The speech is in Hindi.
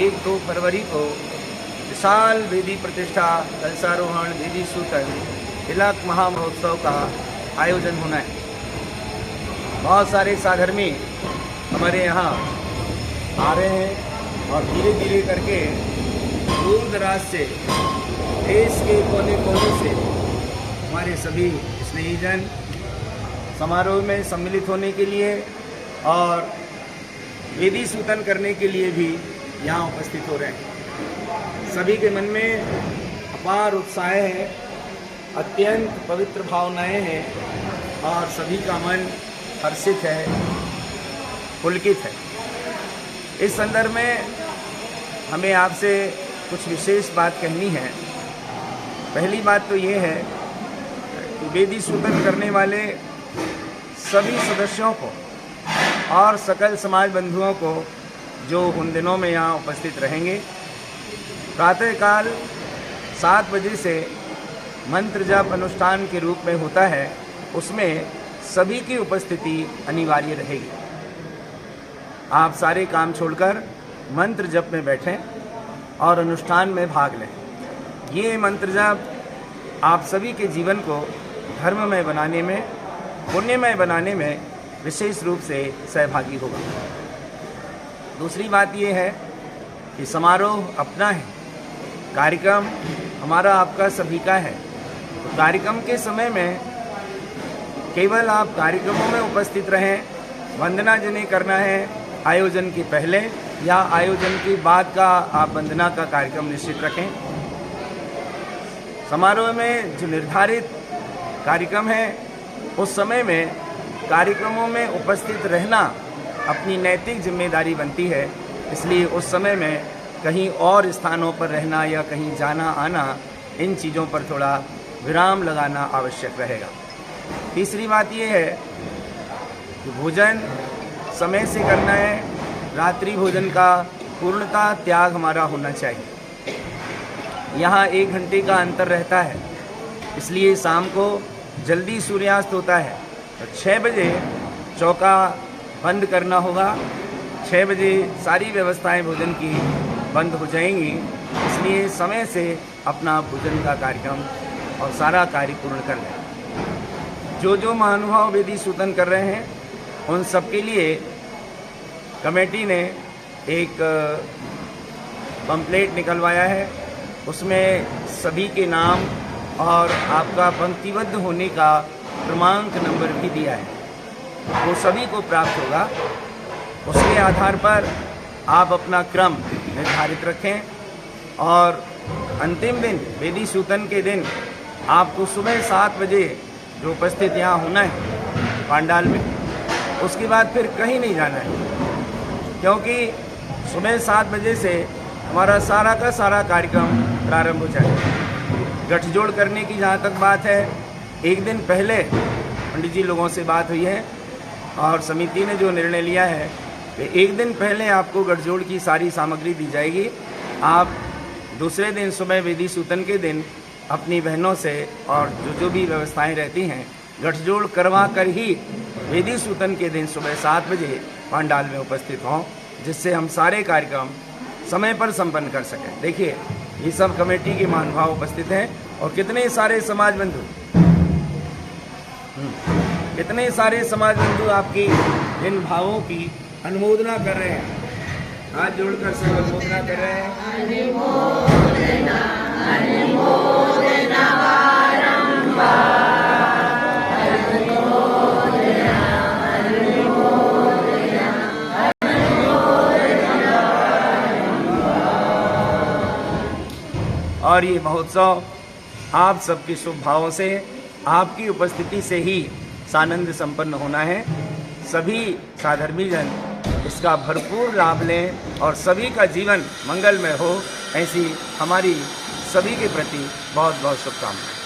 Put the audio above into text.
1-2 फरवरी को विशाल वेदी प्रतिष्ठा कलशारोहण वेदी सूतन तिलक महामहोत्सव का आयोजन होना है। बहुत सारे साधर्मी हमारे यहाँ आ रहे हैं और धीरे धीरे करके दूर दराज से देश के कोने कोने से हमारे सभी स्नेहीजन समारोह में सम्मिलित होने के लिए और वेदी सूतन करने के लिए भी यहाँ उपस्थित हो रहे हैं। सभी के मन में अपार उत्साह है, अत्यंत पवित्र भावनाएं हैं और सभी का मन हर्षित है, पुलकित है। इस संदर्भ में हमें आपसे कुछ विशेष बात कहनी है। पहली बात तो ये है कि वेदी सूतन करने वाले सभी सदस्यों को और सकल समाज बंधुओं को जो उन दिनों में यहाँ उपस्थित रहेंगे, प्रातःकाल 7 बजे से मंत्र जप अनुष्ठान के रूप में होता है, उसमें सभी की उपस्थिति अनिवार्य रहेगी। आप सारे काम छोड़कर मंत्र जप में बैठें और अनुष्ठान में भाग लें। ये मंत्र जप आप सभी के जीवन को धर्ममय बनाने में, पुण्यमय बनाने में विशेष रूप से सहभागी होगा। दूसरी बात ये है कि समारोह अपना है, कार्यक्रम हमारा आपका सभी का है। तो कार्यक्रम के समय में केवल आप कार्यक्रमों में उपस्थित रहें, वंदना जिन्हें करना है आयोजन के पहले या आयोजन के बाद का आप वंदना का कार्यक्रम निश्चित रखें। समारोह में जो निर्धारित कार्यक्रम है उस समय में कार्यक्रमों में उपस्थित रहना अपनी नैतिक जिम्मेदारी बनती है, इसलिए उस समय में कहीं और स्थानों पर रहना या कहीं जाना आना, इन चीज़ों पर थोड़ा विराम लगाना आवश्यक रहेगा। तीसरी बात ये है कि भोजन समय से करना है, रात्रि भोजन का पूर्णतः त्याग हमारा होना चाहिए। यहाँ 1 घंटे का अंतर रहता है, इसलिए शाम को जल्दी सूर्यास्त होता है तो 6 बजे चौका बंद करना होगा। 6 बजे सारी व्यवस्थाएं भोजन की बंद हो जाएंगी, इसलिए समय से अपना भोजन का कार्यक्रम और सारा कार्य पूर्ण कर लें। जो महानुभाव वेदी सूतन कर रहे हैं उन सब के लिए कमेटी ने एक पंपलेट निकलवाया है, उसमें सभी के नाम और आपका पंक्तिबद्ध होने का क्रमांक नंबर भी दिया है, वो सभी को प्राप्त होगा। उसके आधार पर आप अपना क्रम निर्धारित रखें और अंतिम दिन वेदी सूतन के दिन आपको सुबह 7 बजे जो उपस्थित यहाँ होना है पांडाल में, उसके बाद फिर कहीं नहीं जाना है, क्योंकि सुबह 7 बजे से हमारा सारा का सारा कार्यक्रम प्रारंभ हो जाएगा। गठजोड़ करने की जहाँ तक बात है, 1 दिन पहले पंडित जी लोगों से बात हुई है और समिति ने जो निर्णय लिया है कि 1 दिन पहले आपको गठजोड़ की सारी सामग्री दी जाएगी। आप दूसरे दिन सुबह वेदी सूतन के दिन अपनी बहनों से और जो भी व्यवस्थाएं रहती हैं गठजोड़ करवा कर ही वेदी सूतन के दिन सुबह 7 बजे पांडाल में उपस्थित हों, जिससे हम सारे कार्यक्रम समय पर संपन्न कर सकें। देखिए, ये सब कमेटी के महानुभाव उपस्थित हैं और कितने सारे समाज बंधु आपकी इन भावों की अनुमोदना कर रहे हैं। हाथ जोड़कर सब अनुमोदना कर रहे हैं। और ये महोत्सव आप सबके शुभ भावों से, आपकी उपस्थिति से ही सानंद संपन्न होना है। सभी साधर्मी जन इसका भरपूर लाभ लें और सभी का जीवन मंगलमय हो, ऐसी हमारी सभी के प्रति बहुत बहुत शुभकामनाएं।